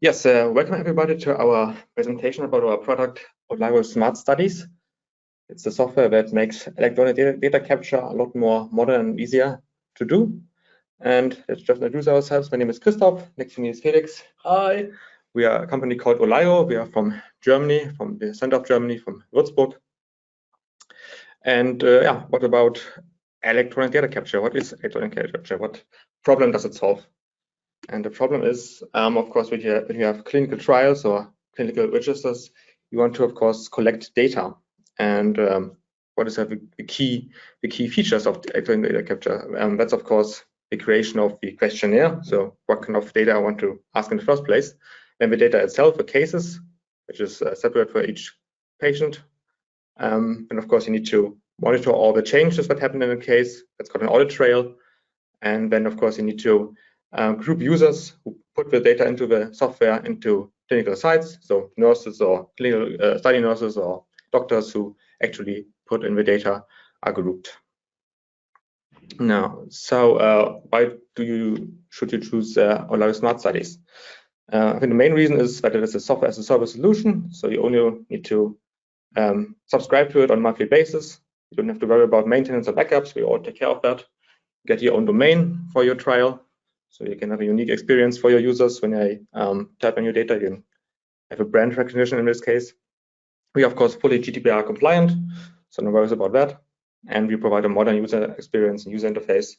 Yes, welcome everybody to our presentation about our product, Olyro Smart Studies. It's the software that makes electronic data capture a lot more modern and easier to do. And let's just introduce ourselves. My name is Christoph. Next to me is Felix. Hi. We are a company called Olyro. We are from Germany, from the center of Germany, from Würzburg. And what about electronic data capture? What is electronic data capture? What problem does it solve? And the problem is, of course, when you have clinical trials or clinical registers, you want to, of course, collect data. And what is the key features of electronic data capture? That's, of course, the creation of the questionnaire. So what kind of data I want to ask in the first place. Then the data itself, the cases, which is separate for each patient. And of course, you need to monitor all the changes that happen in a case. That's called an audit trail. And then, of course, you need to group users who put the data into the software into clinical sites, so nurses or clinical study nurses or doctors who actually put in the data are grouped. Now, so why should you choose Olyro Smart Studies? I think the main reason is that it is a software as a service solution, so you only need to subscribe to it on a monthly basis. You don't have to worry about maintenance or backups. We all take care of that. Get your own domain for your trial, so you can have a unique experience for your users when they type in your data. You can have a brand recognition in this case. We are, of course, fully GDPR compliant, so no worries about that. And we provide a modern user experience and user interface,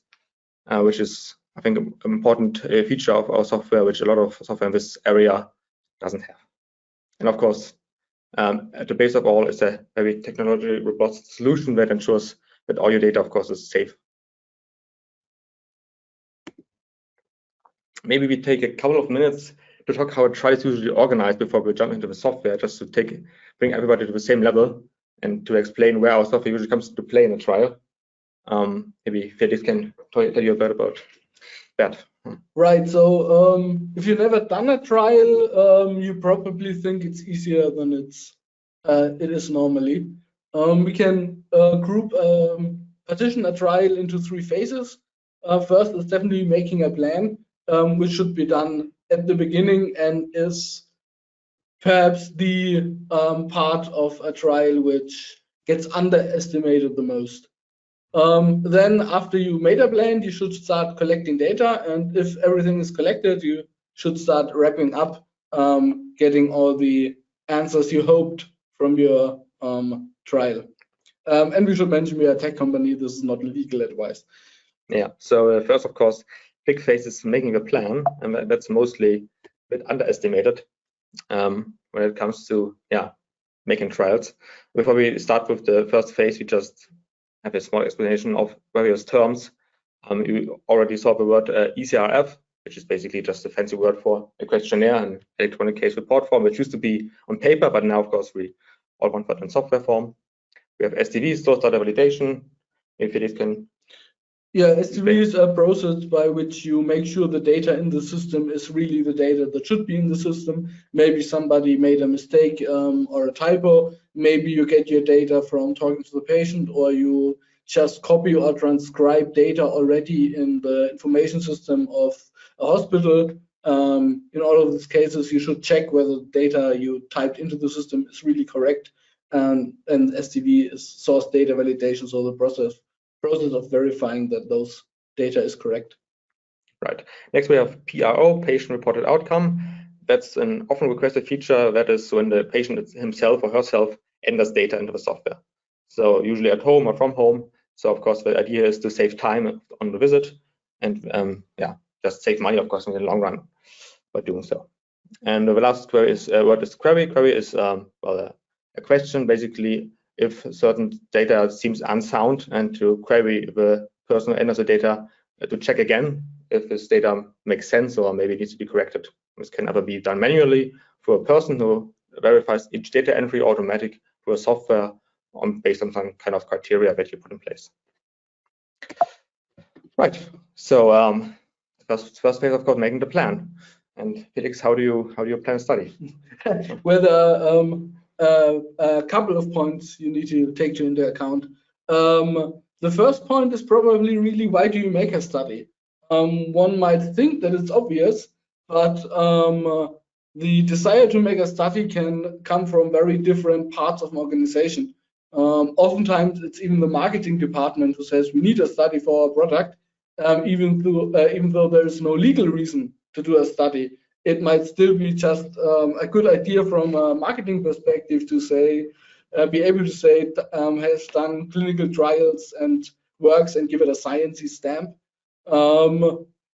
which is, I think, an important feature of our software, which a lot of software in this area doesn't have. And of course, at the base of all is a very technology robust solution that ensures that all your data, of course, is safe. Maybe we take a couple of minutes to talk how a trial is usually organized before we jump into the software, just to bring everybody to the same level and to explain where our software usually comes into play in a trial. Maybe Felix can tell you a bit about that. Right. So if you've never done a trial, you probably think it's easier than it is normally. We can partition a trial into 3 phases. First is definitely making a plan, which should be done at the beginning and is perhaps the part of a trial which gets underestimated the most. Then after you made a plan, you should start collecting data, and if everything is collected, you should start wrapping up, getting all the answers you hoped from your trial. And we should mention we are a tech company. This is not legal advice. Yeah, so first, of course, big phase is making a plan, and that's mostly a bit underestimated when it comes to making trials. Before we start with the first phase, we just have a small explanation of various terms. You already saw the word eCRF, which is basically just a fancy word for a questionnaire and electronic case report form, which used to be on paper, but now, of course, we all want that in software form. We have SDV, source data validation. If it can. Yeah, SDV is a process by which you make sure the data in the system is really the data that should be in the system. Maybe somebody made a mistake or a typo. Maybe you get your data from talking to the patient, or you just copy or transcribe data already in the information system of a hospital. In all of these cases, you should check whether the data you typed into the system is really correct. And SDV is source data validation, so the process of verifying that those data is correct. Right. Next, we have PRO, patient reported outcome. That's an often requested feature. That is when the patient himself or herself enters data into the software. So usually at home or from home. So of course, the idea is to save time on the visit and just save money, of course, in the long run by doing so. And the last query is what is query? Query is a question basically if certain data seems unsound, and to query the person who enters the data to check again if this data makes sense or maybe needs to be corrected. This can either be done manually for a person who verifies each data entry automatic through a software based on some kind of criteria that you put in place. Right. So first phase, of course, making the plan. And Felix, how do you plan a study? Well, a couple of points you need to take into account. The first point is probably really, why do you make a study? One might think that it's obvious, but the desire to make a study can come from very different parts of an organization. Oftentimes, it's even the marketing department who says we need a study for our product, even though there is no legal reason to do a study. It might still be just a good idea from a marketing perspective to say, be able to say, has done clinical trials and works and give it a sciencey stamp.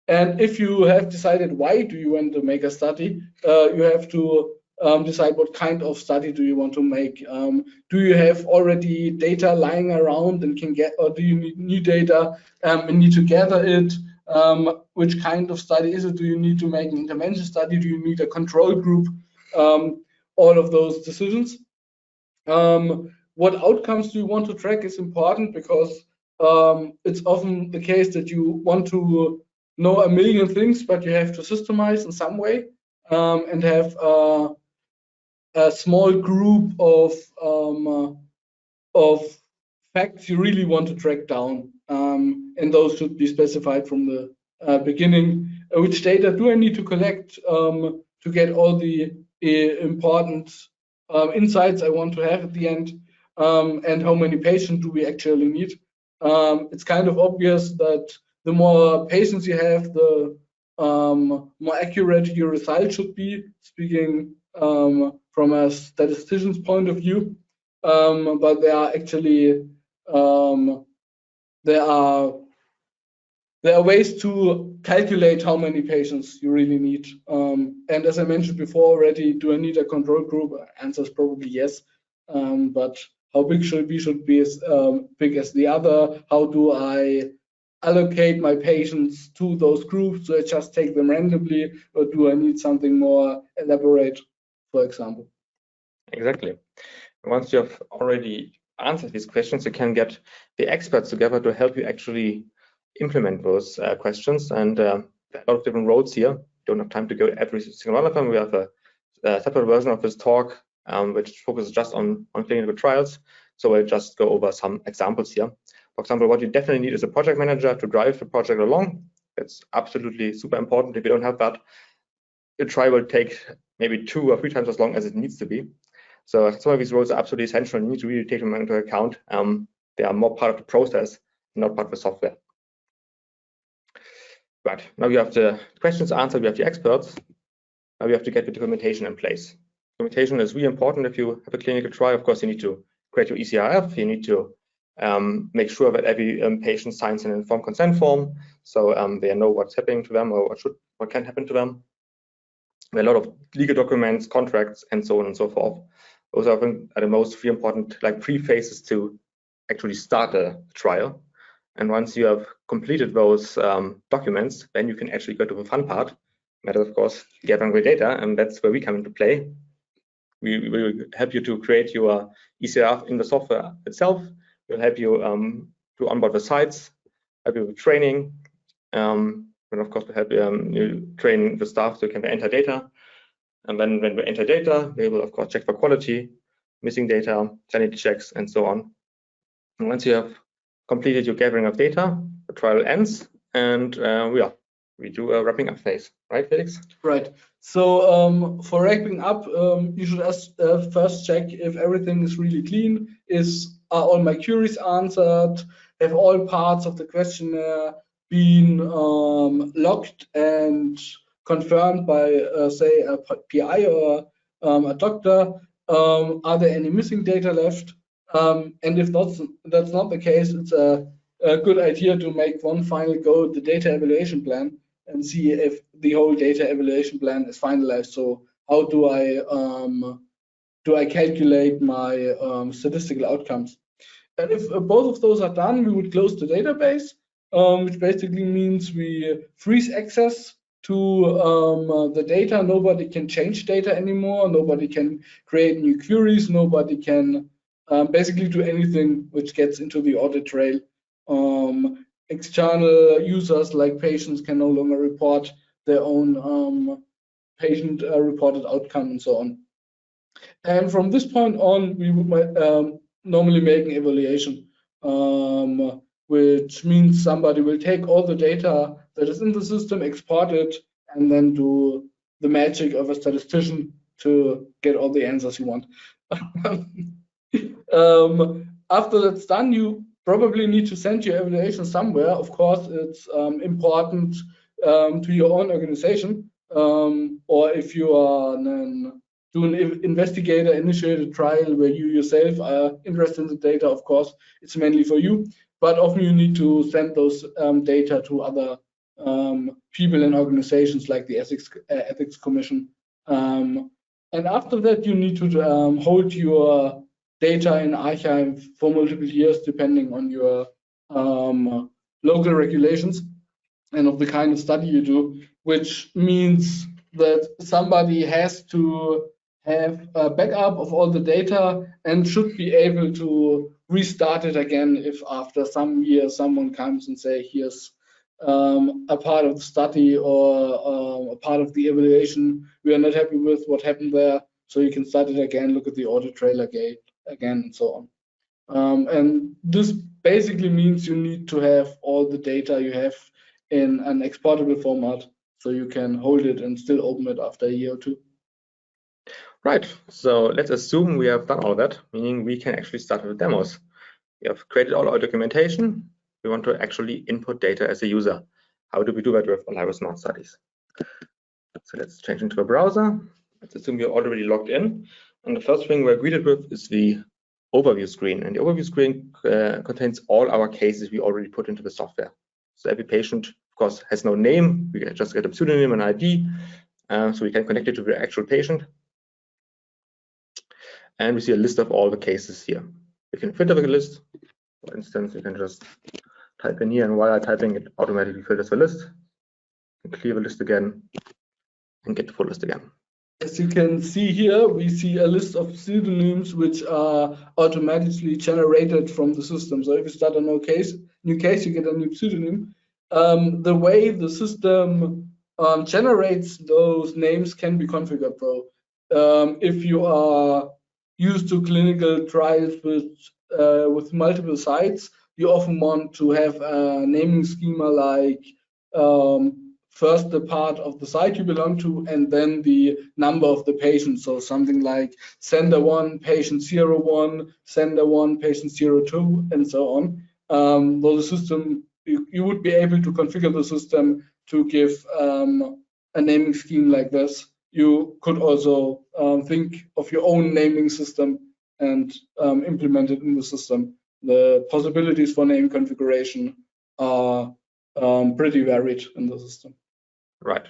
And if you have decided why do you want to make a study, you have to decide what kind of study do you want to make. Do you have already data lying around and can get, or do you need new data and need to gather it? Which kind of study is it? Do you need to make an intervention study? Do you need a control group? All of those decisions. What outcomes do you want to track is important because it's often the case that you want to know a million things, but you have to systemize in some way and have a small group of facts you really want to track down, and those should be specified from the beginning. Which data do I need to collect to get all the important insights I want to have at the end, and how many patients do we actually need? It's kind of obvious that the more patients you have, the more accurate your result should be, speaking from a statistician's point of view. But there are actually there are ways to calculate how many patients you really need. And as I mentioned before already, do I need a control group? Answer is probably yes. But how big should be as big as the other? How do I allocate my patients to those groups? Do I just take them randomly, or do I need something more elaborate, for example? Exactly. Once you have already answered these questions, you can get the experts together to help you actually implement those questions. And there are a lot of different roads here. Don't have time to go every single one of them. We have a separate version of this talk which focuses just on clinical trials. So I'll just go over some examples here. For example, what you definitely need is a project manager to drive the project along. That's absolutely super important. If you don't have that, your trial will take maybe 2 or 3 times as long as it needs to be. So some of these roles are absolutely essential and you need to really take them into account. They are more part of the process, not part of the software. Right, now you have the questions answered, we have the experts. Now we have to get the documentation in place. Documentation is really important if you have a clinical trial. Of course, you need to create your eCRF. You need to make sure that every patient signs an informed consent form, so they know what's happening to them or what can happen to them. There are a lot of legal documents, contracts, and so on and so forth. Those are the most really important, like pre-phases to actually start a trial. And once you have completed those documents, then you can actually go to the fun part. That is, of course, gathering the data, and that's where we come into play. We will help you to create your eCRF in the software itself. We'll help you to onboard the sites, help you with training, and of course, we'll help you train the staff so you can enter data. And then when we enter data, they will, of course, check for quality, missing data, sanity checks, and so on. And once you have completed your gathering of data, the trial ends, and we do a wrapping up phase, right, Felix? Right. So for wrapping up, you should first check if everything is really clean. Are all my queries answered? Have all parts of the questionnaire been logged and confirmed by, say, a PI or a doctor? Are there any missing data left? And if that's not the case, it's a good idea to make one final go at the data evaluation plan and see if the whole data evaluation plan is finalized. So how do I calculate my statistical outcomes? And if both of those are done, we would close the database, which basically means we freeze access to the data. Nobody can change data anymore. Nobody can create new queries. Nobody can basically do anything which gets into the audit trail. External users like patients can no longer report their own patient reported outcome and so on. And from this point on, we would normally make an evaluation, which means somebody will take all the data that is in the system, export it, and then do the magic of a statistician to get all the answers you want. After that's done, you probably need to send your evaluation somewhere. Of course, it's important to your own organization, or if you are do an investigator-initiated trial where you yourself are interested in the data, of course, it's mainly for you. But often you need to send those data to other people and organizations like the Ethics Commission. And after that, you need to hold your data in archive for multiple years, depending on your local regulations and of the kind of study you do, which means that somebody has to have a backup of all the data and should be able to restart it again if after some years someone comes and say, here's a part of the study or a part of the evaluation we are not happy with what happened there, so you can start it again, look at the audit trail again, and so on. And this basically means you need to have all the data you have in an exportable format, so you can hold it and still open it after a year or two. Right, so let's assume we have done all that, meaning we can actually start with demos. We have created all our documentation. We want to actually input data as a user. How do we do that with Olyro Smart Studies? So let's change into a browser. Let's assume we're already logged in. And the first thing we're greeted with is the overview screen. And the overview screen contains all our cases we already put into the software. So every patient, of course, has no name. We just get a pseudonym and ID. So we can connect it to the actual patient. And we see a list of all the cases here. We can filter the list. For instance, you can just type in here, and while I'm typing, it automatically filters the list. And clear the list again and get the full list again. As you can see here, we see a list of pseudonyms which are automatically generated from the system. So if you start a new case, you get a new pseudonym. The way the system generates those names can be configured, if you are used to clinical trials with multiple sites, you often want to have a naming schema like first the part of the site you belong to and then the number of the patient. So something like sender 1, patient 01, sender 1, patient 02, and so on. So the system, you would be able to configure the system to give a naming scheme like this. You could also think of your own naming system and implement it in the system. The possibilities for name configuration are pretty varied in the system. Right.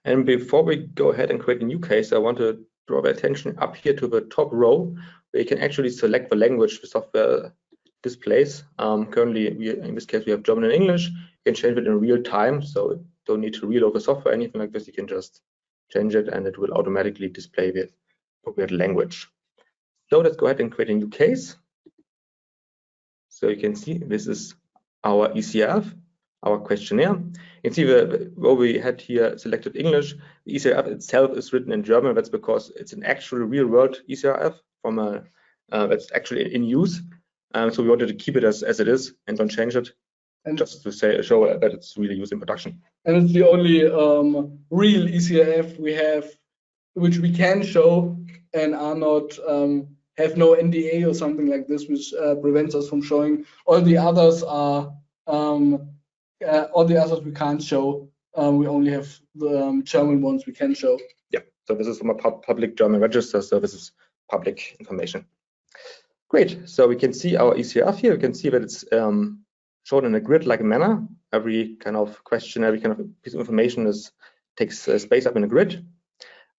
And before we go ahead and create a new case, I want to draw the attention up here to the top row, where you can actually select the language the software displays. Currently, in this case, we have German and English. You can change it in real time, so you don't need to reload the software, anything like this. You can just change it and it will automatically display the appropriate language. So let's go ahead and create a new case. So you can see this is our eCRF, our questionnaire. You can see where we had here selected English. The eCRF itself is written in German. That's because it's an actual real-world eCRF from a that's actually in use. So we wanted to keep it as it is and don't change it, and just to show that it's really used in production. And it's the only real eCRF we have, which we can show and are not have no NDA or something like this, which prevents us from showing. All the others are all the others we can't show. We only have the German ones we can show. Yeah. So this is from a public German register, so this is public information. Great. So we can see our eCRF here. We can see that it's shown in a grid-like manner. Every kind of question, every kind of piece of information takes space up in a grid.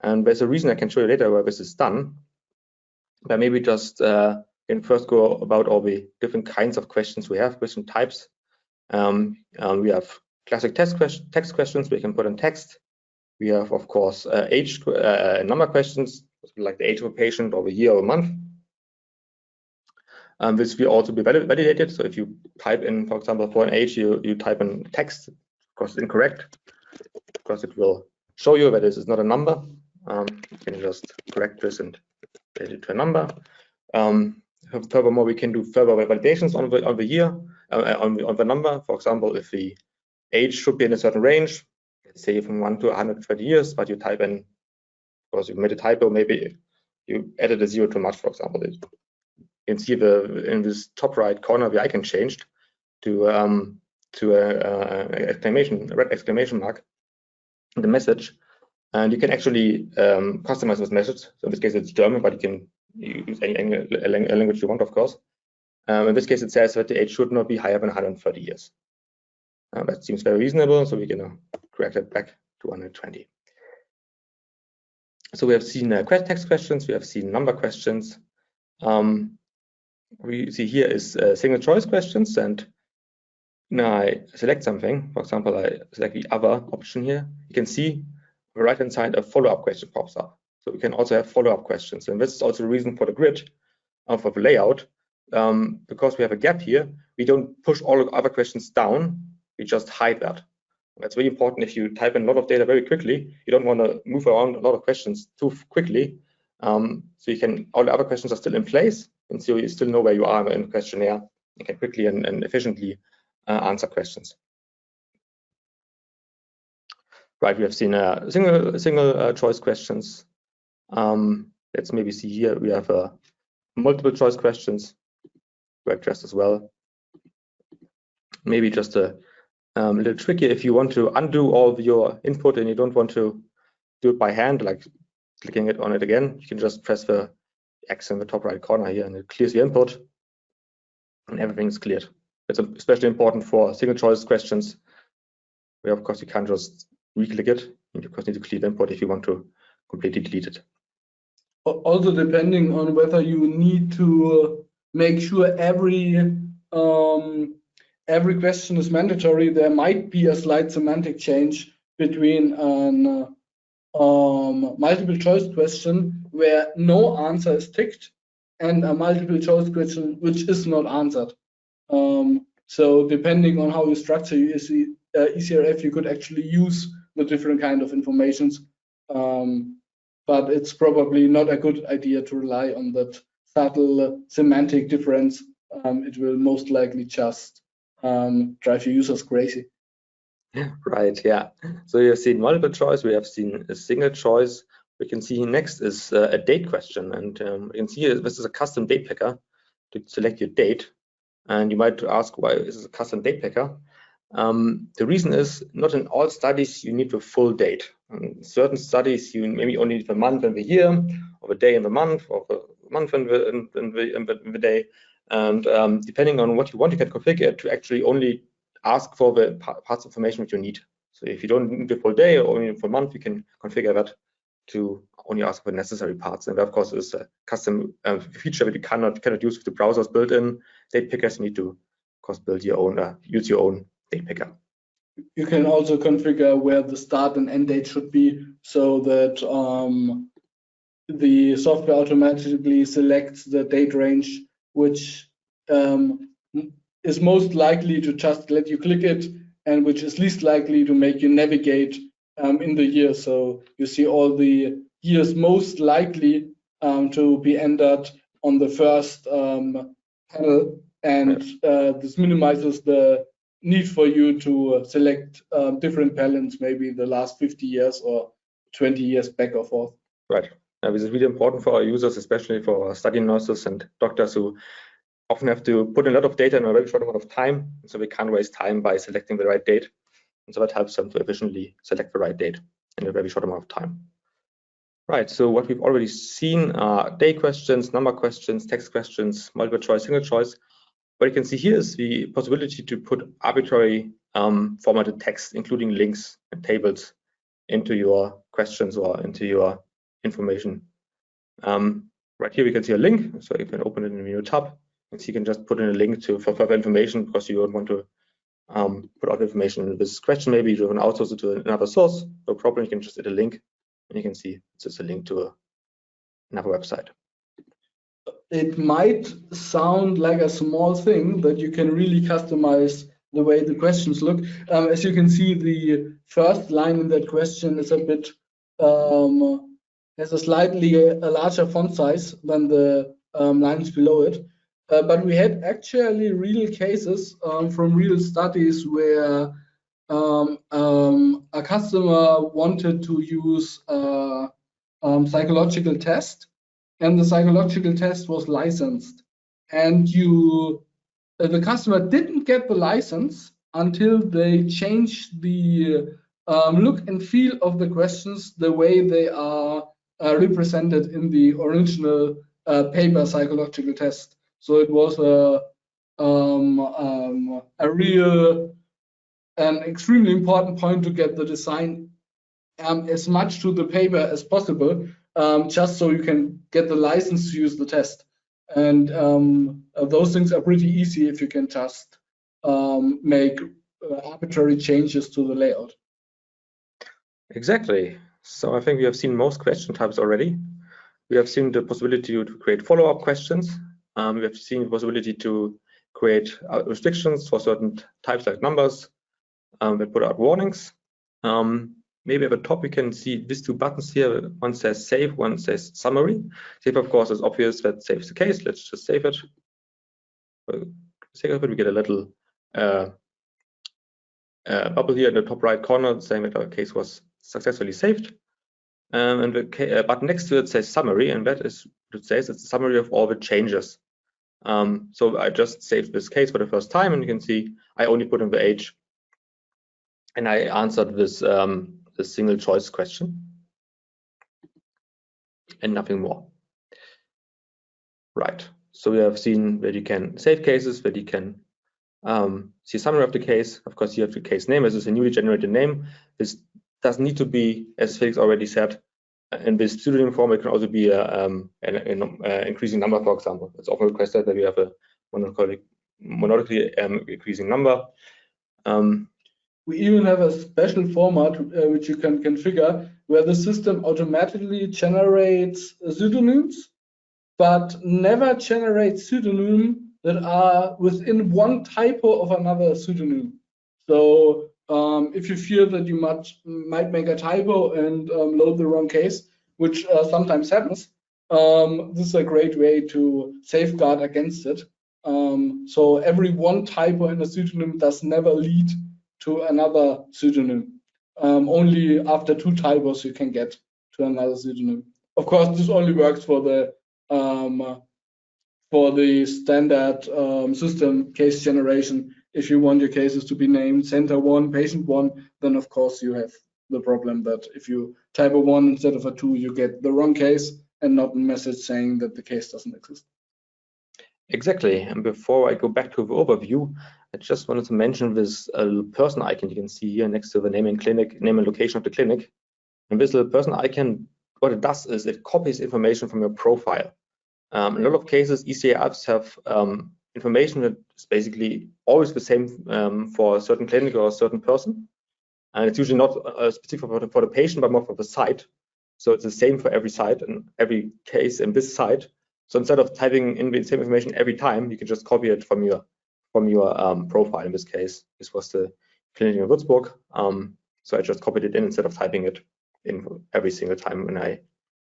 And there's a reason I can show you later where this is done. But maybe just can first go about all the different kinds of questions we have, question types. We have classic text questions where you can put in text. We have, of course, age number questions, like the age of a patient or the year or a month. This will also be validated. So if you type in, for example, for an age, you type in text, of course, incorrect, because it will show you that this is not a number. You can just correct this and set it to a number. Furthermore, we can do further validations on the year, on the number. For example, if the age should be in a certain range, say from 1 to 120 years, but you type in, because you made a typo, maybe you added a 0 too much, for example. You can see in this top right corner the icon changed to a red exclamation mark in the message, and you can actually customize this message. So in this case, it's German, but you can use any language you want, of course. In this case, it says that the age should not be higher than 130 years. That seems very reasonable, so we can correct it back to 120. So we have seen text questions, we have seen number questions. We see here is single choice questions, and now I select something. For example, I select the other option here. You can see on the right-hand side a follow-up question pops up. So we can also have follow-up questions, and this is also the reason for the grid, for the layout. Because we have a gap here, we don't push all the other questions down, we just hide that. That's really important. If you type in a lot of data very quickly, you don't want to move around a lot of questions too quickly. So you can, all the other questions are still in place, and so you still know where you are in the questionnaire. You can quickly and efficiently answer questions. Right, we have seen single choice questions. Let's maybe see here, we have multiple choice questions. Addressed as well. Maybe just a little tricky if you want to undo all of your input and you don't want to do it by hand, like clicking on it again. You can just press the X in the top right corner here, and it clears the input, and everything is cleared. It's especially important for single choice questions, where of course you can't just re-click it. You of course need to clear the input if you want to completely delete it. Also, depending on whether you need to make sure every question is mandatory, there might be a slight semantic change between an multiple choice question where no answer is ticked and a multiple choice question which is not answered. So depending on how you structure your eCRF, you could actually use the different kind of informations. But it's probably not a good idea to rely on that subtle semantic difference. It will most likely just drive your users crazy. Right, yeah. So you have seen multiple choice, we have seen a single choice. We can see next is a date question, and you can see this is a custom date picker to select your date. And you might ask, why is this a custom date picker? The reason is, not in all studies you need the full date. In certain studies you maybe only need the month and the year, or the day and the month, or the month and the day. And depending on what you want, you can configure it to actually only ask for the parts of information that you need. So if you don't need the full day or only the full month, you can configure that to only ask for necessary parts. And that, of course, is a custom feature that you cannot use with the browser's built-in date pickers. You need to, of course, build your own, use your own date picker. You can also configure where the start and end date should be, so that the software automatically selects the date range which is most likely to just let you click it, and which is least likely to make you navigate in the year. So you see all the years most likely to be entered on the first panel, and this minimizes the need for you to select different panels, maybe the last 50 years or 20 years back or forth. Right. This is really important for our users, especially for our study nurses and doctors who often have to put in a lot of data in a very short amount of time, so we can't waste time by selecting the right date. And so that helps them to efficiently select the right date in a very short amount of time. Right, so what we've already seen are day questions, number questions, text questions, multiple choice, single choice. What you can see here is the possibility to put arbitrary formatted text, including links and tables, into your questions or into your information. Right here we can see a link, so you can open it in a new tab. And so you can just put in a link for further information, because you don't want to put out information in this question. Maybe you want to outsource it to another source. No problem, you can just add a link, and you can see it's just a link to another website. It might sound like a small thing, but you can really customize the way the questions look. As you can see, the first line in that question is a bit has a slightly larger font size than the lines below it. But we had actually real cases from real studies where a customer wanted to use a psychological test, and the psychological test was licensed, and the customer didn't get the license until they changed the look and feel of the questions the way they are represented in the original paper psychological test. So it was an extremely important point to get the design as much to the paper as possible, just so you can get the license to use the test. And those things are pretty easy if you can just make arbitrary changes to the layout. Exactly. So I think we have seen most question types already. We have seen the possibility to create follow-up questions. We have seen the possibility to create restrictions for certain types like numbers that put out warnings. Maybe at the top we can see these two buttons here. One says save, one says summary. Save, of course, is obvious. That saves the case. Let's just save it. For the sake of it, we get a little bubble here in the top right corner saying that our case was successfully saved. And the button next to it says summary, and that is what it says. It's a summary of all the changes. So I just saved this case for the first time, and you can see I only put in the age, and I answered this single choice question and nothing more. Right. So we have seen that you can save cases, that you can see a summary of the case. Of course, you have the case name. This is a newly generated name. This doesn't need to be, as Felix already said, in this pseudonym form. It can also be an increasing number, for example. It's often requested that we have a monotonically increasing number. We even have a special format which you can configure where the system automatically generates pseudonyms, but never generates pseudonyms that are within one typo of another pseudonym. So if you feel that you might make a typo and load the wrong case, which sometimes happens, this is a great way to safeguard against it. So every one typo in a pseudonym does never lead to another pseudonym. Only after 2 typos you can get to another pseudonym. Of course, this only works for the standard system case generation. If you want your cases to be named center 1, patient 1, then of course you have the problem that if you type a 1 instead of a 2, you get the wrong case and not a message saying that the case doesn't exist. Exactly. And before I go back to the overview, I just wanted to mention this little person icon you can see here next to the name and location of the clinic. And this little person icon, what it does is it copies information from your profile. In a lot of cases, eCRFs have information that is basically always the same for a certain clinic or a certain person. And it's usually not specific for the patient, but more for the site. So it's the same for every site and every case in this site. So instead of typing in the same information every time, you can just copy it from your profile. In this case, this was the clinic in Würzburg. So I just copied it in instead of typing it in every single time when I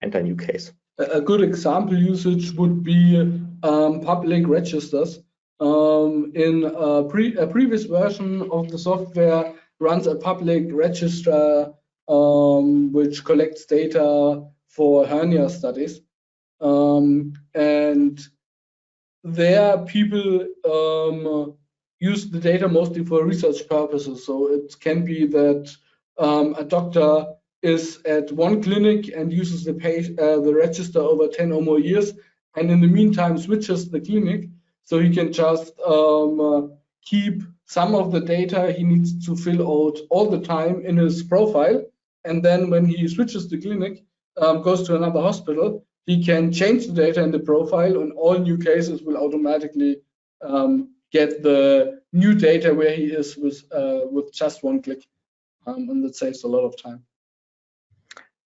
enter a new case. A good example usage would be public registers. In a previous version of the software runs a public register which collects data for hernia studies. And there people use the data mostly for research purposes. So it can be that a doctor is at one clinic and uses the register over 10 or more years, and in the meantime switches the clinic, so he can just keep some of the data he needs to fill out all the time in his profile, and then when he switches the clinic, goes to another hospital, he can change the data in the profile, and all new cases will automatically get the new data where he is with just one click, and that saves a lot of time.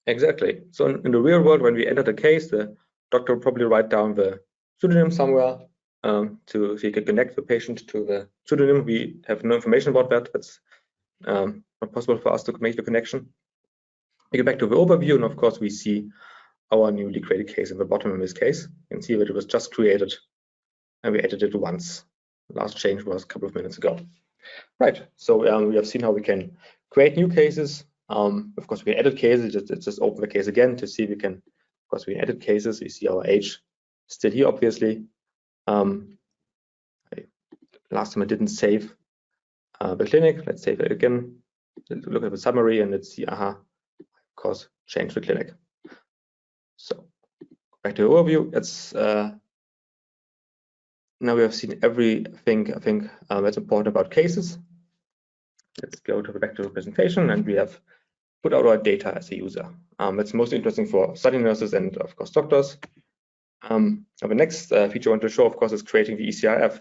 Exactly. So in the real world, when we enter the case, the doctor will probably write down the pseudonym somewhere so he can connect the patient to the pseudonym. We have no information about that. That's not possible for us to make the connection. We get back to the overview, and of course, we see our newly created case in the bottom in this case. You can see that it was just created, and we edited it once. The last change was a couple of minutes ago. Right, so we have seen how we can create new cases. Of course, we can edit cases. Just open the case again to see if we can. Of course, we can edit cases. We see our age still here, obviously. Last time I didn't save the clinic. Let's save it again. Look at the summary and let's see. Of course, change the clinic. So back to the overview. It's now we have seen everything. I think that's important about cases. Let's go back to the presentation, and we have put out our data as a user. That's most interesting for study nurses and of course doctors. The next feature I want to show, of course, is creating the eCRF.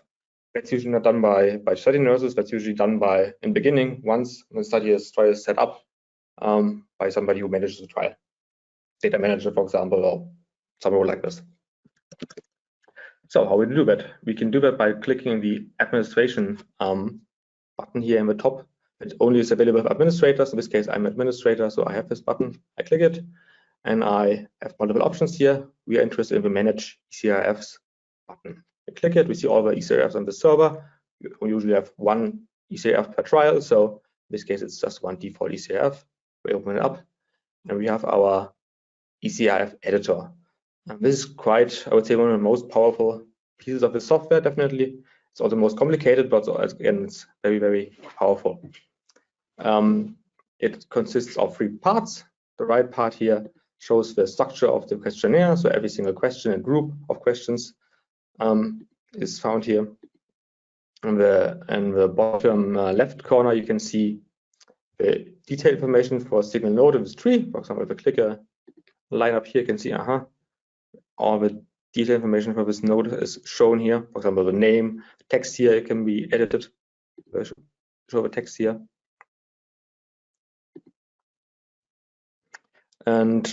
That's usually not done by study nurses. That's usually done by in the beginning, once the trial is set up by somebody who manages the trial, data manager, for example, or some role like this. So how we do that? We can do that by clicking the administration button here in the top. It only is available for administrators. In this case, I'm administrator, so I have this button. I click it, and I have multiple options here. We are interested in the Manage eCRFs button. We click it. We see all the eCRFs on the server. We usually have one eCRF per trial, so in this case, it's just one default eCRF. We open it up, and we have our eCRF editor. And this is quite, I would say, one of the most powerful pieces of the software, definitely. It's also the most complicated, but again, it's very, very powerful. It consists of 3 parts. The right part here shows the structure of the questionnaire. So every single question and group of questions is found here. In the bottom left corner, you can see the detailed information for a single node in this tree. For example, if I click a line up here, you can see all the detailed information for this node is shown here. For example, the name, text here, it can be edited. Show the text here. And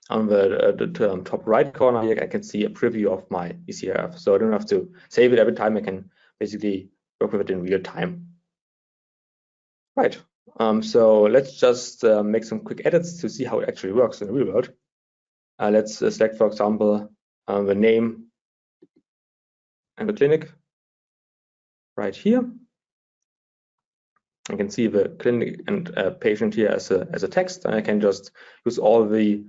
on the top right corner here, I can see a preview of my eCRF. So I don't have to save it every time. I can basically work with it in real time. Right. So let's just make some quick edits to see how it actually works in the real world. Let's select, for example, the name and the clinic right here. I can see the clinic and patient here as a text, and I can just use all the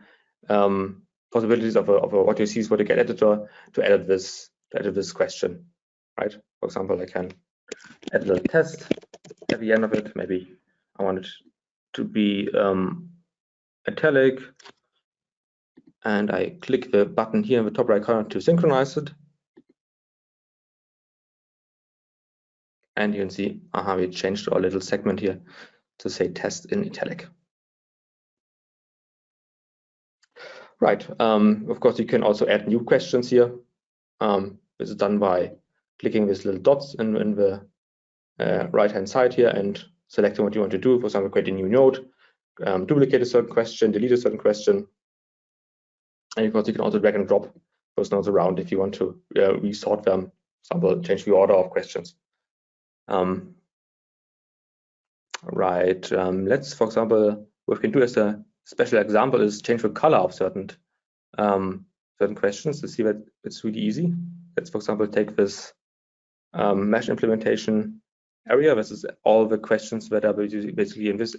possibilities of a what you see is what you get editor to edit this question, right? For example, I can add a little test at the end of it. Maybe I want it to be italic, and I click the button here in the top right corner to synchronize it. And you can see, we changed our little segment here to say test in italic. Right. Of course, you can also add new questions here. This is done by clicking these little dots in the right-hand side here and selecting what you want to do. For example, create a new node, duplicate a certain question, delete a certain question. And of course, you can also drag and drop those nodes around if you want to resort them. For example, change the order of questions. Right. Let's, for example, what we can do as a special example is change the color of certain questions to see that it's really easy. Let's, for example, take this mesh implementation area. This is all the questions that are basically in this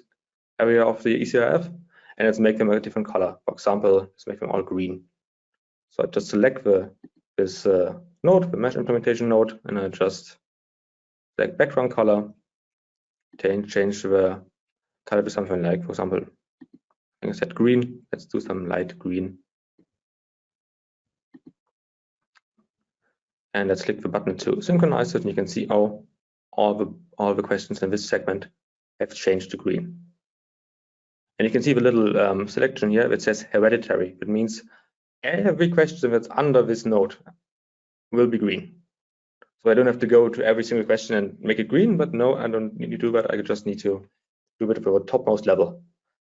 area of the eCRF, and let's make them a different color. For example, let's make them all green. So I just select this node, the mesh implementation node, and I just select background color, change the color to something like, for example, I think I said green. Let's do some light green. And let's click the button to synchronize it, and you can see all the questions in this segment have changed to green. And you can see the little selection here that says hereditary. It means every question that's under this node will be green. So I don't have to go to every single question and make it green, but no, I don't need to do that. I just need to do it for the topmost level.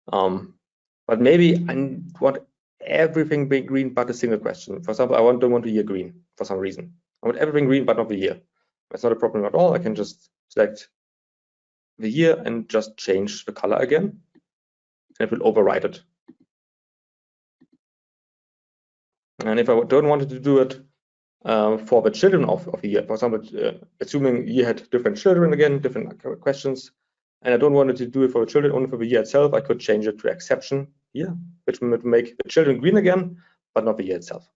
But maybe I want everything being green but a single question. For example, I don't want the year green for some reason. I want everything green but not the year. That's not a problem at all. I can just select the year and just change the color again, and it will override it. And if I don't want to do it, for the children of a year. For example, assuming you had different children again, different questions, and I don't want to do it for the children, only for the year itself, I could change it to exception here, which would make the children green again, but not the year itself.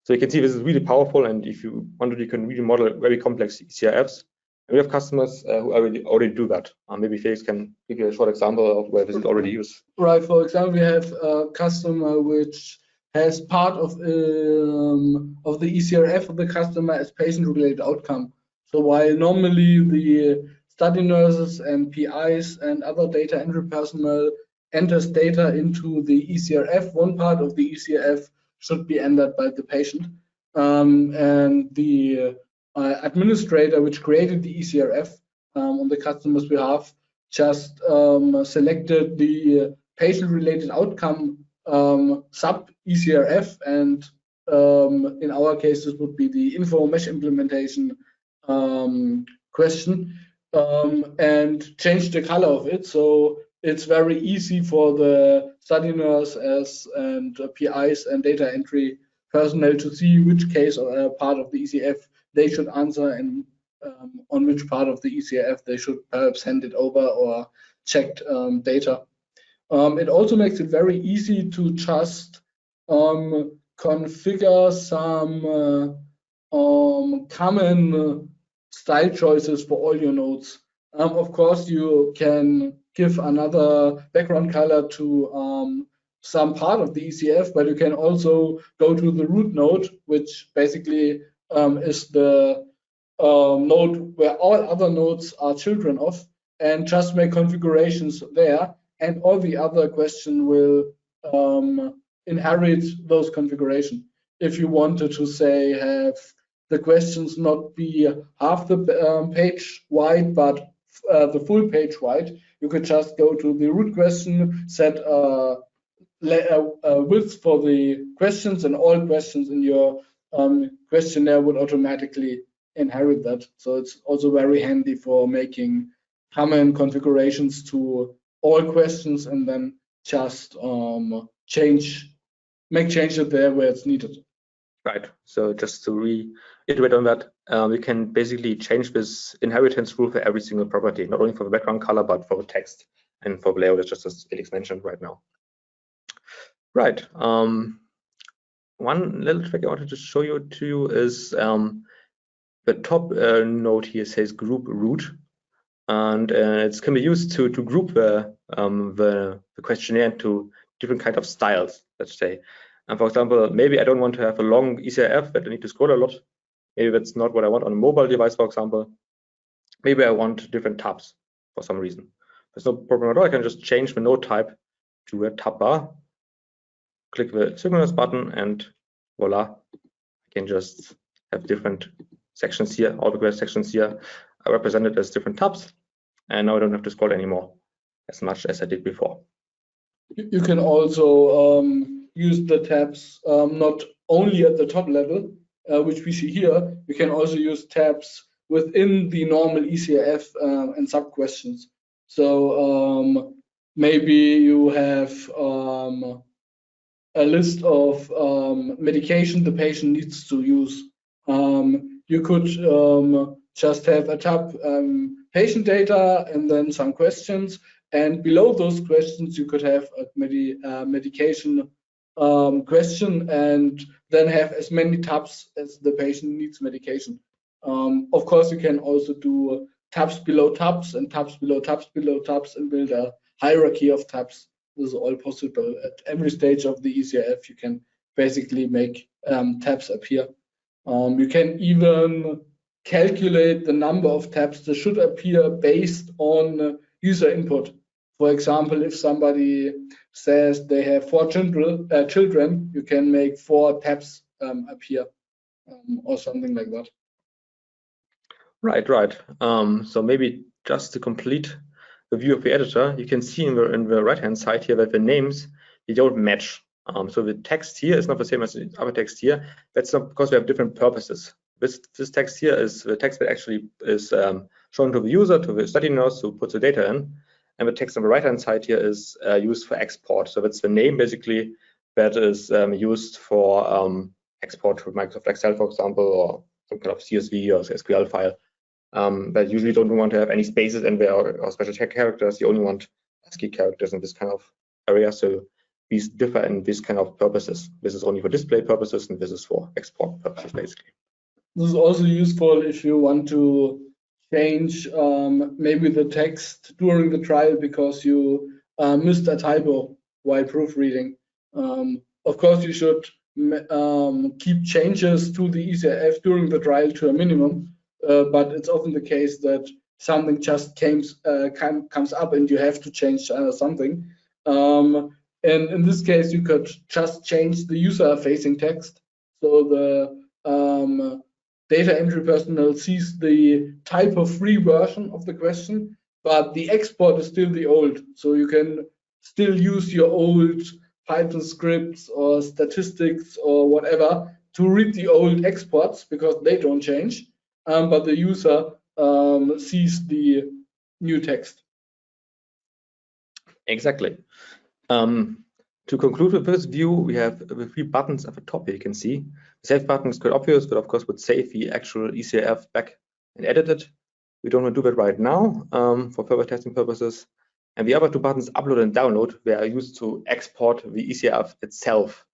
So you can see this is really powerful, and if you wanted, you can really model very complex eCRFs. And we have customers who already do that. Maybe Felix can give you a short example of where this is already used. Right. For example, we have a customer which has part of the eCRF of the customer as patient-related outcome. So while normally the study nurses and PIs and other data entry personnel enters data into the eCRF, one part of the eCRF should be entered by the patient. And the administrator which created the eCRF on the customer's behalf just selected the patient-related outcome sub eCRF, and in our case this would be the info mesh implementation question, and change the color of it. So it's very easy for the study nurse and PIs and data entry personnel to see which case or part of the eCRF they should answer, and on which part of the eCRF they should perhaps hand it over or checked data. It also makes it very easy to just configure some common style choices for all your nodes. Of course, you can give another background color to some part of the eCRF, but you can also go to the root node, which basically is the node where all other nodes are children of, and just make configurations there, and all the other question will inherit those configurations. If you wanted to say have the questions not be half the page wide, but the full page wide, you could just go to the root question, set a width for the questions, and all questions in your questionnaire would automatically inherit that. So it's also very handy for making common configurations to all questions, and then just make changes there where it's needed. Right. So just to reiterate on that, we can basically change this inheritance rule for every single property, not only for the background color, but for the text and for the layout, just as Felix mentioned right now. Right. One little trick I wanted to show you is the top node here says group root, and it can be used to group the questionnaire into different kind of styles, let's say. And for example, maybe I don't want to have a long eCRF that I need to scroll a lot. Maybe that's not what I want on a mobile device, for example. Maybe I want different tabs for some reason. There's no problem at all. I can just change the node type to a tab bar, click the synchronous button, and voila, I can just have different sections here, all the sections here are represented as different tabs, and now I don't have to scroll anymore as much as I did before. You can also use the tabs not only at the top level, which we see here. You can also use tabs within the normal eCRF and sub questions. So maybe you have a list of medication the patient needs to use. You could just have a tab patient data and then some questions, and below those questions you could have a medication question, and then have as many tabs as the patient needs medication. Of course, you can also do tabs below tabs and tabs below tabs below tabs and build a hierarchy of tabs. This is all possible at every stage of the eCRF. You can basically make tabs appear. You can even calculate the number of tabs that should appear based on user input. For example, if somebody says they have 4 children, you can make 4 tabs appear, or something like that. Right. So maybe just to complete the view of the editor, you can see in the right-hand side here that the names, they don't match. So the text here is not the same as the other text here. That's not because we have different purposes. This text here is the text that actually is shown to the user, to the study nurse who puts the data in. And the text on the right-hand side here is used for export. So that's the name basically that is used for export to Microsoft Excel, for example, or some kind of CSV or SQL file. But usually don't want to have any spaces in there or special characters. You only want ASCII characters in this kind of area. So these differ in this kind of purposes. This is only for display purposes, and this is for export purposes, basically. This is also useful if you want to change maybe the text during the trial because you missed a typo while proofreading. Of course, you should keep changes to the eCRF during the trial to a minimum, but it's often the case that something just comes up and you have to change something. And in this case, you could just change the user-facing text. So the data entry personnel sees the typo-free version of the question, but the export is still the old. So you can still use your old Python scripts or statistics or whatever to read the old exports because they don't change, but the user sees the new text. Exactly. To conclude with this view, we have the 3 buttons at the top here. You can see the save button is quite obvious, but of course would save the actual eCRF back and edit it. We don't want to do that right now for further testing purposes. And the other 2 buttons, upload and download, they are used to export the eCRF itself.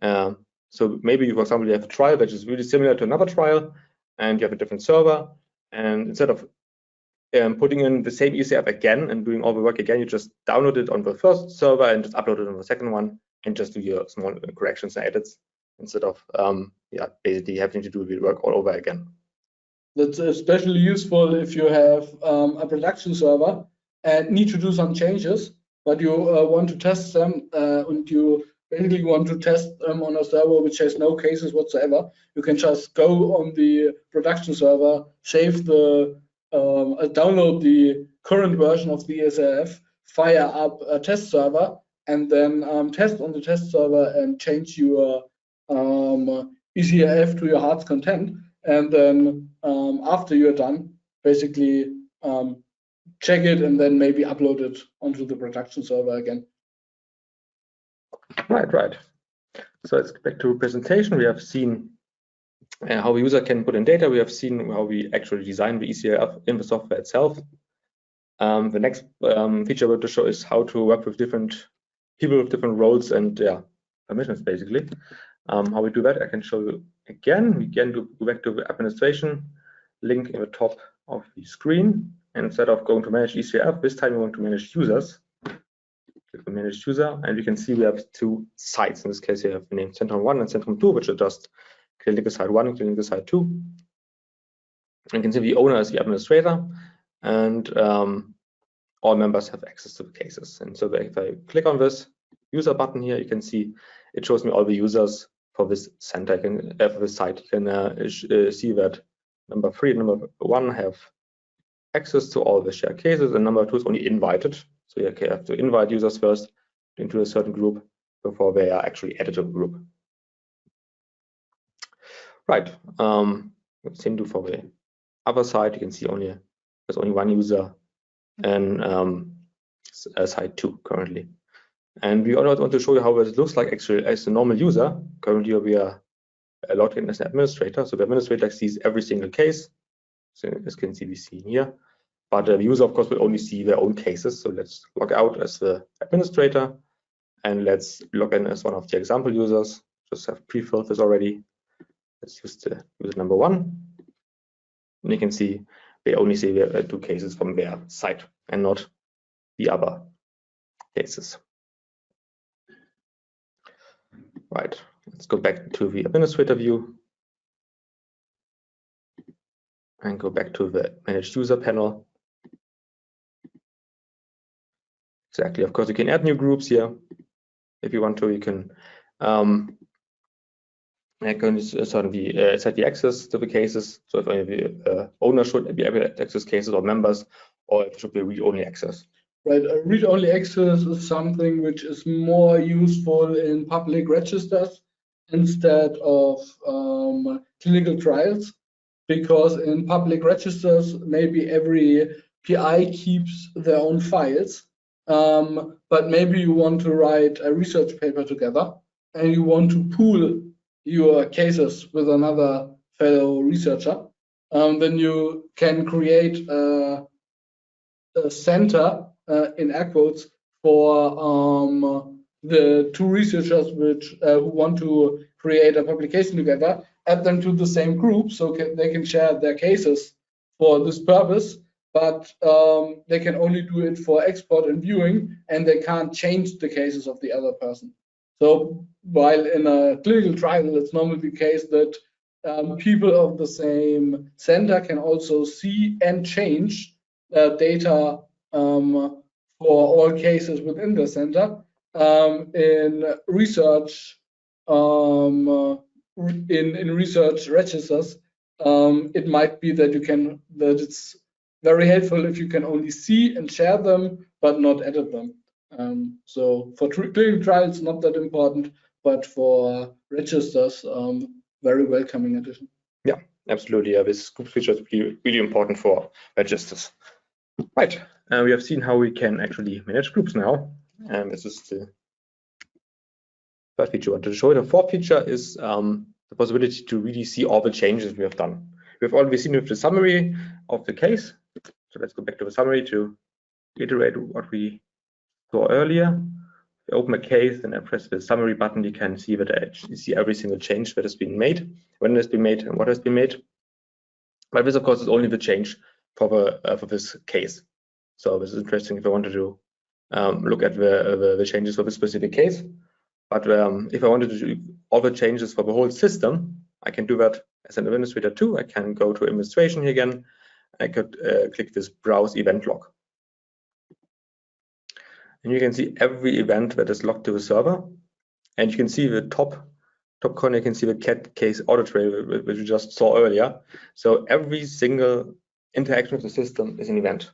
So maybe, for example, you have a trial which is really similar to another trial, and you have a different server. And instead of putting in the same eCRF again and doing all the work again, you just download it on the first server and just upload it on the second one and just do your small corrections and edits instead of basically having to do the work all over again. That's especially useful if you have a production server and need to do some changes, but you want to test them and you basically want to test them on a server which has no cases whatsoever. You can just go on the production server, save the download the current version of the eCRF, fire up a test server, and then test on the test server and change your eCRF to your heart's content. And then after you're done, basically check it and then maybe upload it onto the production server again. Right. So let's get back to presentation. We have seen how a user can put in data. We have seen how we actually design the eCRF in the software itself. The next feature I want to show is how to work with different people with different roles and permissions, basically. How we do that, I can show you again. We can go back to the administration link in the top of the screen. And instead of going to manage eCRF, this time we want to manage users. Click on manage user, and you can see we have 2 sites. In this case, you have the name Centrum 1 and Centrum 2, which are just clinical site 1 and clinical site 2. And you can see the owner is the administrator, and all members have access to the cases. And so if I click on this user button here, you can see it shows me all the users for this center. For this site, you can see that number 3 and number 1 have access to all the shared cases, and number 2 is only invited. So you have to invite users first into a certain group before they are actually added to the group. Right. Same do for the other side. You can see there's only 1 user and site 2 currently. And we also want to show you how it looks like actually as a normal user. Currently, we are logged in as an administrator. So the administrator sees every single case. So as can be seen here. But the user, of course, will only see their own cases. So let's log out as the administrator, and let's log in as one of the example users. Just have pre-filled this already. Let's use the user number 1. And you can see they only see the 2 cases from their site and not the other cases. Right. Let's go back to the administrator view and go back to the managed user panel. Exactly. Of course, you can add new groups here if you want to. You can certainly set the access to the cases. So if only the owner should be able to access cases or members, or it should be read-only access. Right. Read-only access is something which is more useful in public registers instead of clinical trials, because in public registers, maybe every PI keeps their own files. But maybe you want to write a research paper together and you want to pool your cases with another fellow researcher, then you can create a center in air quotes for the two researchers who want to create a publication together, add them to the same group so they can share their cases for this purpose, but they can only do it for export and viewing, and they can't change the cases of the other person. So while in a clinical trial, it's normally the case that people of the same center can also see and change data for all cases within the center. In research, in research registers, it might be that it's very helpful if you can only see and share them, but not edit them. So for clinical trials, not that important, but for registers, very welcoming addition. Yeah, absolutely. This group feature is really important for registers. Right, we have seen how we can actually manage groups now, and this is the third feature I want to show. The fourth feature is the possibility to really see all the changes we have done. We've already seen with the summary of the case. So let's go back to the summary to iterate what we saw earlier. If I open a case and I press the summary button, you can see that I actually see every single change that has been made, when it has been made, and what has been made. But this, of course, is only the change for this case. So this is interesting if I wanted to look at the changes for this specific case. But if I wanted to do all the changes for the whole system, I can do that as an administrator too. I can go to administration here again. I could click this browse event log. And you can see every event that is logged to the server. And you can see the top corner, you can see the case audit trail, which we just saw earlier. So every single interaction with the system is an event.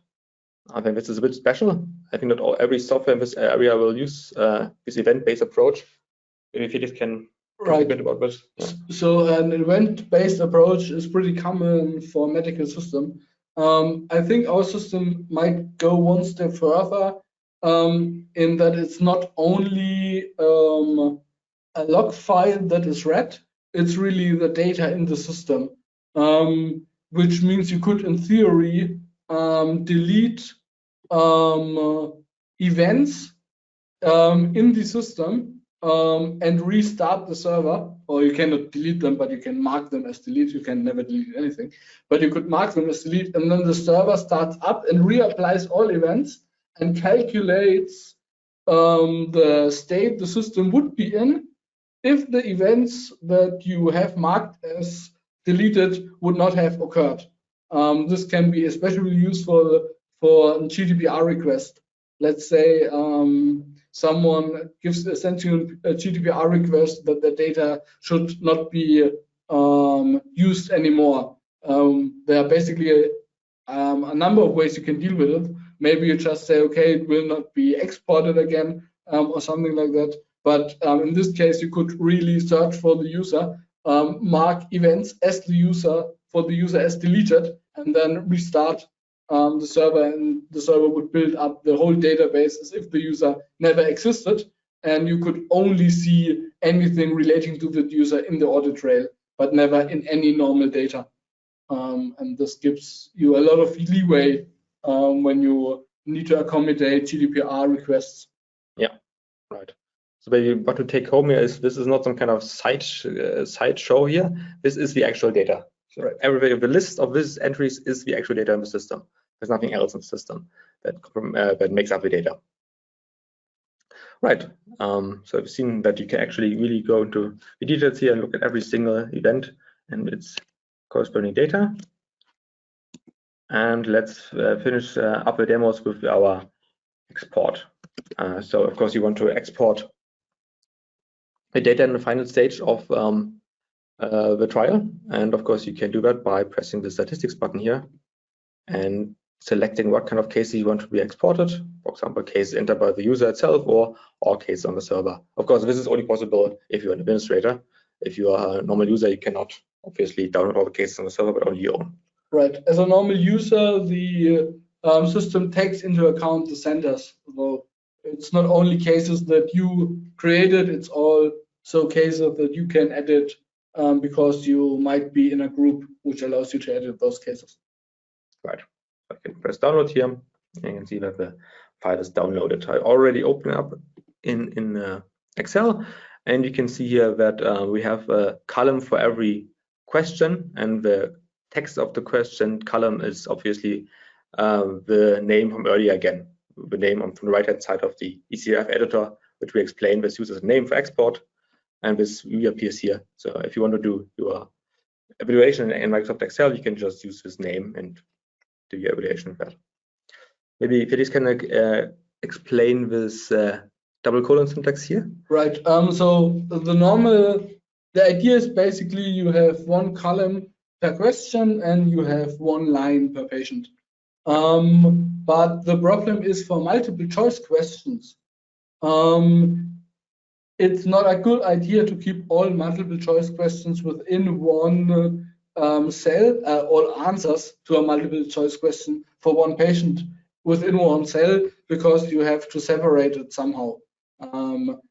I think this is a bit special. I think not every software in this area will use this event-based approach. Maybe Felix can talk a bit about this. Yeah. So an event-based approach is pretty common for medical system. I think our system might go one step further in that it's not only a log file that is read, it's really the data in the system, which means you could, in theory, delete events in the system and restart the server, or you cannot delete them, but you can mark them as delete. You can never delete anything, but you could mark them as delete, and then the server starts up and reapplies all events and calculates the state the system would be in if the events that you have marked as deleted would not have occurred. This can be especially useful for a GDPR request. Let's say someone sends you a GDPR request that the data should not be used anymore. There are basically a number of ways you can deal with it. Maybe you just say, okay, it will not be exported again or something like that. But in this case, you could really search for the user, mark events as the user for the user as deleted, and then restart the server, and the server would build up the whole database as if the user never existed, and you could only see anything relating to the user in the audit trail, but never in any normal data. And this gives you a lot of leeway when you need to accommodate GDPR requests. Yeah, right. So maybe what to take home here is this is not some kind of side show here. This is the actual data. So right. The list of these entries is the actual data in the system. There's nothing else in the system that makes up the data. Right. So I've seen that you can actually really go into the details here and look at every single event and its corresponding data. And let's finish up the demos with our export. So of course you want to export the data in the final stage of the trial, and of course you can do that by pressing the statistics button here and selecting what kind of cases you want to be exported. For example, cases entered by the user itself or all cases on the server. Of course, this is only possible if you're an administrator. If you are a normal user, you cannot obviously download all the cases on the server, but only your own. Right. As a normal user, the system takes into account the centers. So it's not only cases that you created, it's all so cases that you can edit because you might be in a group which allows you to edit those cases. Right. I can press download here, and you can see that the file is downloaded. I already opened up in Excel, and you can see here that we have a column for every question, and the text of the question column is obviously the name from earlier again, the name on the right hand side of the eCRF editor, which we explained this uses a name for export, and this reappears here. So if you want to do your evaluation in Microsoft Excel, you can just use this name and do your evaluation of that. Maybe Felix can explain this double colon syntax here. Right. So the idea is basically you have one column per question and you have one line per patient. But the problem is for multiple choice questions, it's not a good idea to keep all multiple choice questions within one cell, all answers to a multiple choice question for one patient within one cell, because you have to separate it somehow.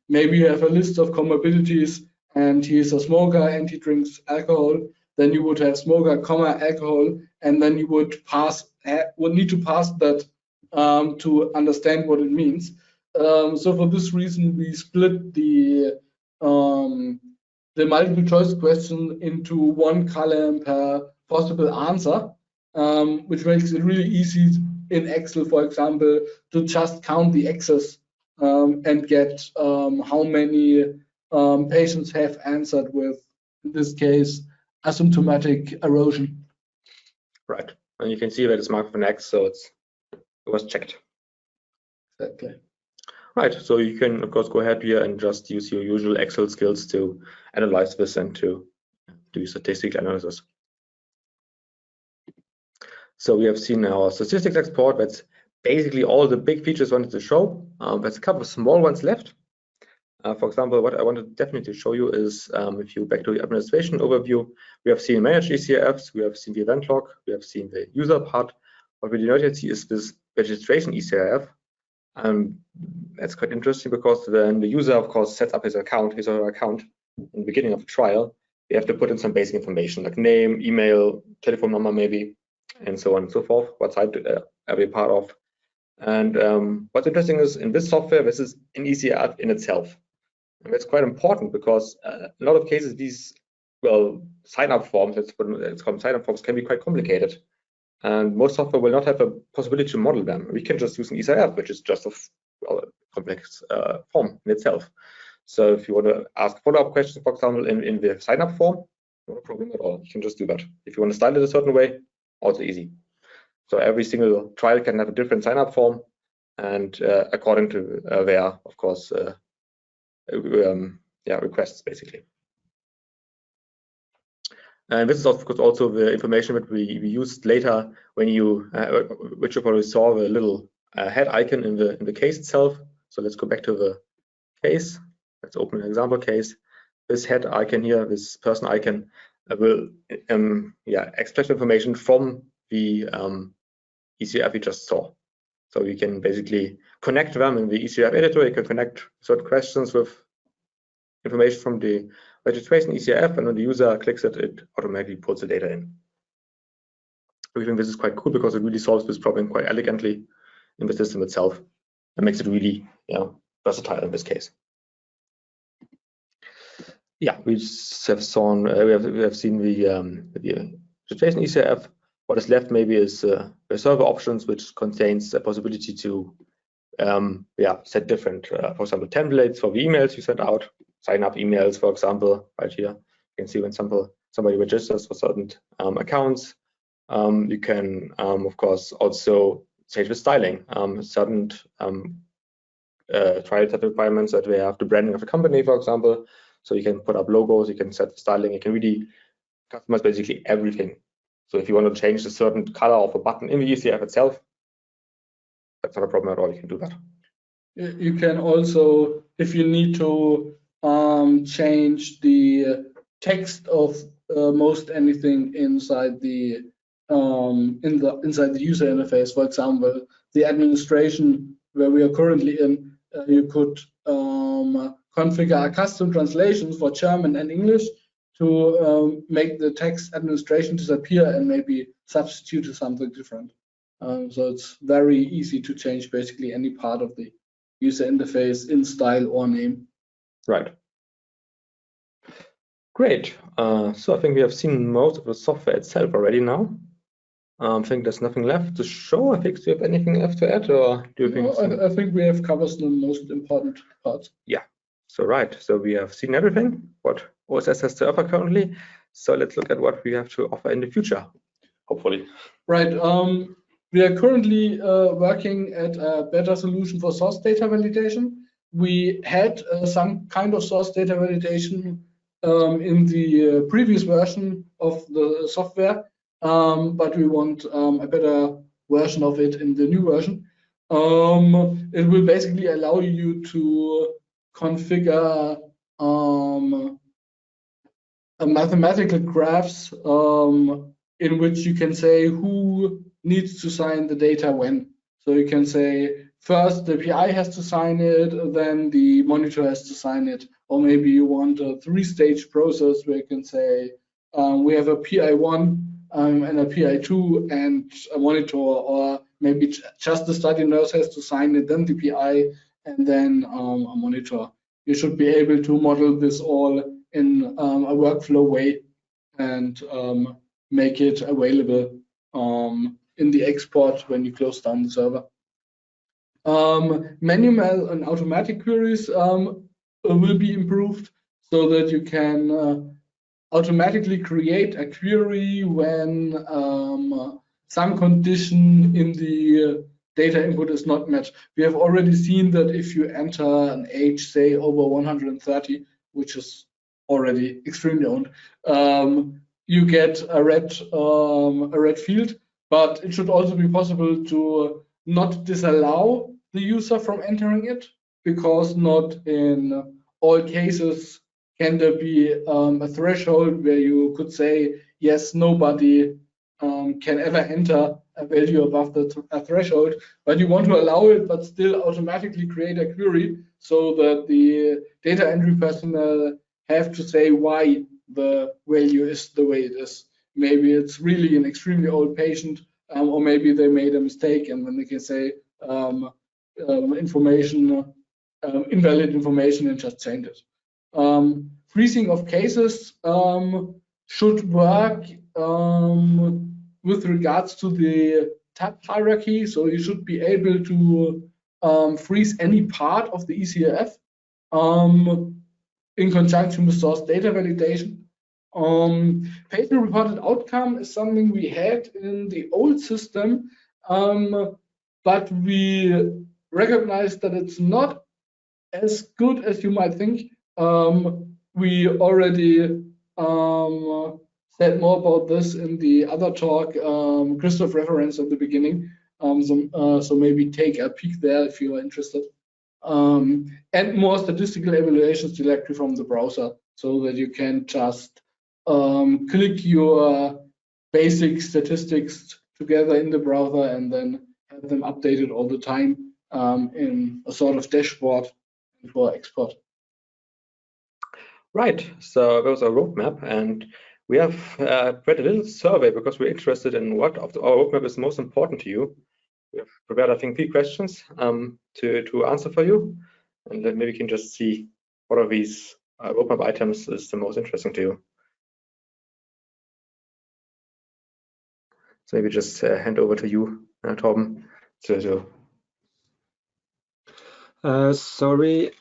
Maybe you have a list of comorbidities and he's a smoker and he drinks alcohol, then you would have smoker, alcohol, and then you would need to pass that to understand what it means. So for this reason, we split the multiple choice question into one column per possible answer, which makes it really easy in Excel, for example, to just count the X's and get how many patients have answered with, in this case, asymptomatic erosion. Right, and you can see that it's marked with an X, so it was checked. Exactly. Right, so you can of course go ahead here and just use your usual Excel skills to analyze this and to do statistical analysis. So we have seen our statistics export. That's basically all the big features I wanted to show. There's a couple of small ones left. For example, what I wanted definitely to show you is if you back to the administration overview, we have seen managed eCRFs, we have seen the event log, we have seen the user part. What we did not yet see is this registration eCRF. That's quite interesting because then the user, of course, sets up his account, his or her account in the beginning of the trial. They have to put in some basic information like name, email, telephone number, maybe, and so on and so forth. What site are we part of? And what's interesting is in this software, this is an eCRF in itself. And that's quite important because a lot of cases, these, well, sign-up forms, it's called sign-up forms, can be quite complicated. And most software will not have a possibility to model them. We can just use an eCRF, which is just a complex form in itself. So if you want to ask follow-up questions, for example, in the sign-up form, no problem at all. You can just do that. If you want to style it a certain way, also easy. So every single trial can have a different sign-up form, and according to their, of course, requests, basically. And this is of course also the information that we used later when you, which you probably saw the little head icon in the case itself. So let's go back to the case. Let's open an example case. This head icon here, this person icon, will extract information from the eCRF we just saw. So you can basically connect them in the eCRF editor. You can connect certain questions with information from the registration eCRF, and when the user clicks it, it automatically pulls the data in. We think this is quite cool because it really solves this problem quite elegantly in the system itself and makes it really versatile in this case. Yeah, we have seen the registration eCRF. What is left maybe is the server options, which contains the possibility to set different, for example, templates for the emails you send out. Sign up emails, for example, right here. You can see when somebody registers for certain accounts. You can, of course, also change the styling. Certain trial set requirements that we have the branding of the company, for example. So you can put up logos, you can set the styling, you can really customize basically everything. So if you want to change a certain color of a button in the eCRF itself, that's not a problem at all. You can do that. You can also, if you need to change the text of most anything inside the inside the user interface, for example, the administration where we are currently in, you could configure custom translations for German and English to make the text administration disappear and maybe substitute to something different. So it's very easy to change basically any part of the user interface in style or name. Right. Great. So I think we have seen most of the software itself already now. I think there's nothing left to show. I think, do you have anything left to add, or do you think? I think we have covered the most important parts. Yeah. So right. So we have seen everything what OSS has to offer currently. So let's look at what we have to offer in the future, hopefully. Right. We are currently working at a better solution for source data validation. We had some kind of source data validation in the previous version of the software, but we want a better version of it in the new version. It will basically allow you to configure mathematical graphs in which you can say who needs to sign the data when. So you can say first the PI has to sign it, then the monitor has to sign it. Or maybe you want a three-stage process where you can say we have a PI1 and a PI2 and a monitor, or maybe just the study nurse has to sign it, then the PI, and then a monitor. You should be able to model this all in a workflow way and make it available in the export when you close down the server. Manual and automatic queries will be improved so that you can automatically create a query when some condition in the data input is not met. We have already seen that if you enter an age, say over 130, which is already extremely old, you get a red field, but it should also be possible to not disallow the user from entering it, because not in all cases can there be a threshold where you could say, yes, nobody can ever enter a value above the threshold, but you want to allow it, but still automatically create a query so that the data entry personnel have to say why the value is the way it is. Maybe it's really an extremely old patient, or maybe they made a mistake, and then they can say invalid information and just change it. Freezing of cases should work with regards to the tab hierarchy. So you should be able to freeze any part of the eCRF in conjunction with source data validation. Patient reported outcome is something we had in the old system, but we recognize that it's not as good as you might think. We already said more about this in the other talk Christoph referenced at the beginning. So maybe take a peek there if you are interested. And more statistical evaluations directly from the browser, so that you can just click your basic statistics together in the browser and then have them updated all the time in a sort of dashboard for export. Right, so that was our roadmap, and we have read a little survey because we're interested in what of our roadmap is most important to you. We have prepared, I think, 3 questions to answer for you, and then maybe you can just see what of these roadmap items is the most interesting to you. So maybe just hand over to you, Torben. Sorry,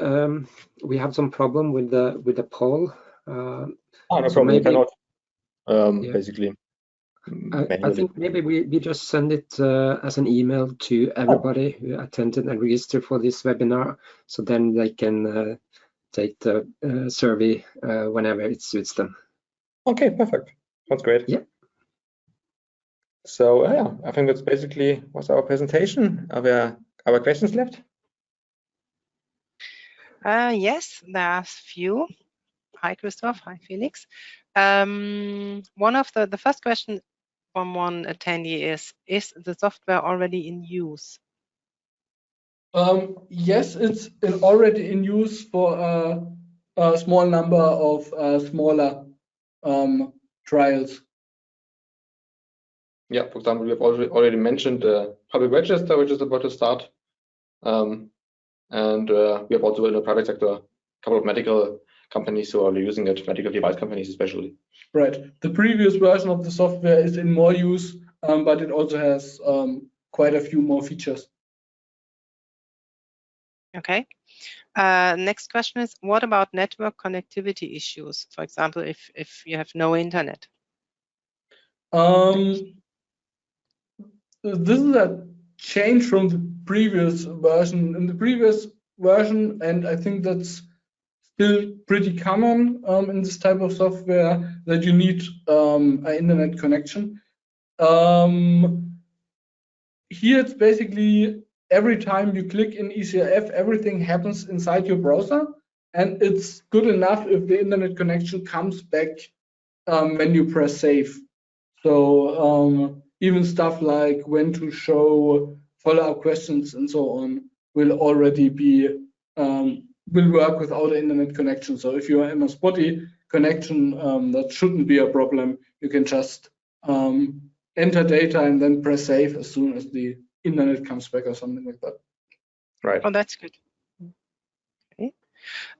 we have some problem with the poll. No problem. Maybe, you cannot, yeah. basically. I think maybe we just send it as an email to everybody who attended and registered for this webinar, so then they can take the survey whenever it suits them. Okay, perfect. Sounds great. Yeah. So yeah, I think that's basically was our presentation. Are there other questions left? Yes, there are a few. Hi, Christoph. Hi, Felix. One of the first question from one attendee is the software already in use? Yes, it's already in use for a small number of smaller trials. Yeah, for example, we have already mentioned the public register, which is about to start. And we have also in the private sector a couple of medical companies who are using it, medical device companies especially. Right. The previous version of the software is in more use, but it also has quite a few more features. Okay. Next question is, what about network connectivity issues? For example, if you have no internet. This is a change from the previous version. In the previous version, and I think that's still pretty common in this type of software, that you need an internet connection. Here it's basically every time you click in eCRF, everything happens inside your browser, and it's good enough if the internet connection comes back when you press save. So even stuff like when to show follow-up questions and so on will already be will work without an internet connection. So if you are in a spotty connection, that shouldn't be a problem. You can just enter data and then press save as soon as the internet comes back or something like that. Right. Oh, that's good. Okay.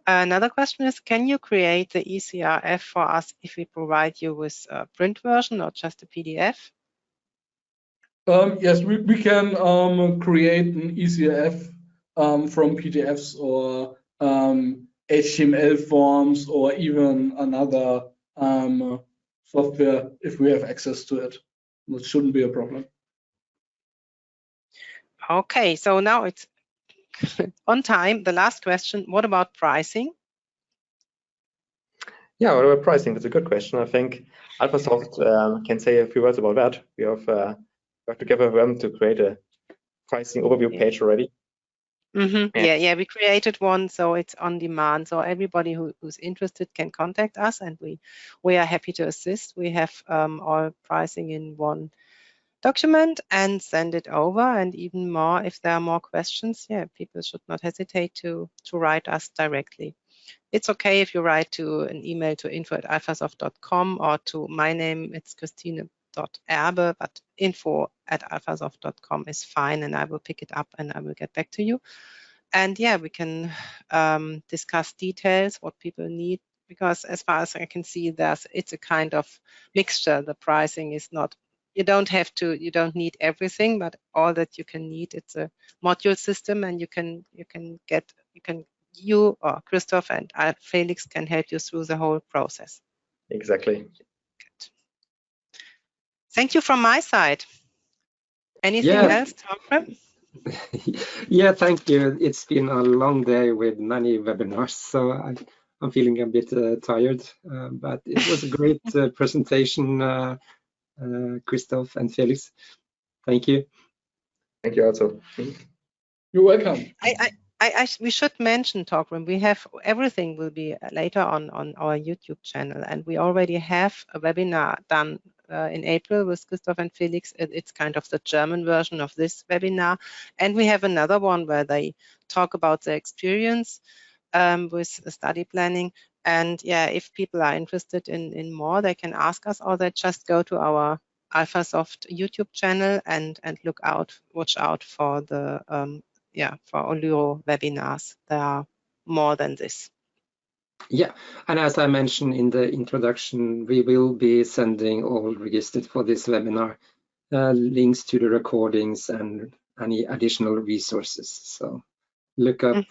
Another question is, can you create the eCRF for us if we provide you with a print version or just a PDF? Yes, we can create an eCRF from PDFs or HTML forms or even another software if we have access to it. That shouldn't be a problem. Okay, so now it's on time. The last question, what about pricing? Yeah, what about pricing? That's a good question. I think Alfasoft can say a few words about that. We have together with them to create a pricing overview page already. Yeah, we created one, so it's on demand. So everybody who's interested can contact us, and we are happy to assist. We have all pricing in one document and send it over. And even more, if there are more questions, yeah, people should not hesitate to write us directly. It's okay if you write to an email to info@alfasoft.com or to my name, it's Christine.erbe, but info@alfasoft.com is fine, and I will pick it up and I will get back to you. And yeah, we can discuss details, what people need, because as far as I can see, it's a kind of mixture. The pricing is not, you don't need everything, but all that you can need. It's a module system, and you or Christoph and Felix can help you through the whole process. Exactly. Good. Thank you from my side. Anything else, Tom? Yeah, thank you. It's been a long day with many webinars, so I'm feeling a bit tired, but it was a great presentation, Christoph and Felix. Thank you. Thank you also. You're welcome. We should mention, Torgrim, we have everything will be later on our YouTube channel, and we already have a webinar done in April with Christoph and Felix. It's kind of the German version of this webinar, and we have another one where they talk about their experience with study planning. And yeah, if people are interested in more, they can ask us, or they just go to our Alfasoft YouTube channel and watch out for the for Olyro webinars. There are more than this. Yeah, and as I mentioned in the introduction, we will be sending all registered for this webinar links to the recordings and any additional resources. So look up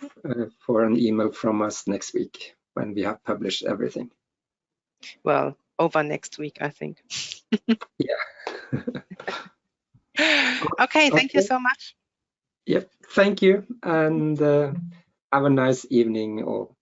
for an email from us next week when we have published everything. Well, over next week, I think. Yeah. Okay, thank you so much. Yep, thank you, and have a nice evening all.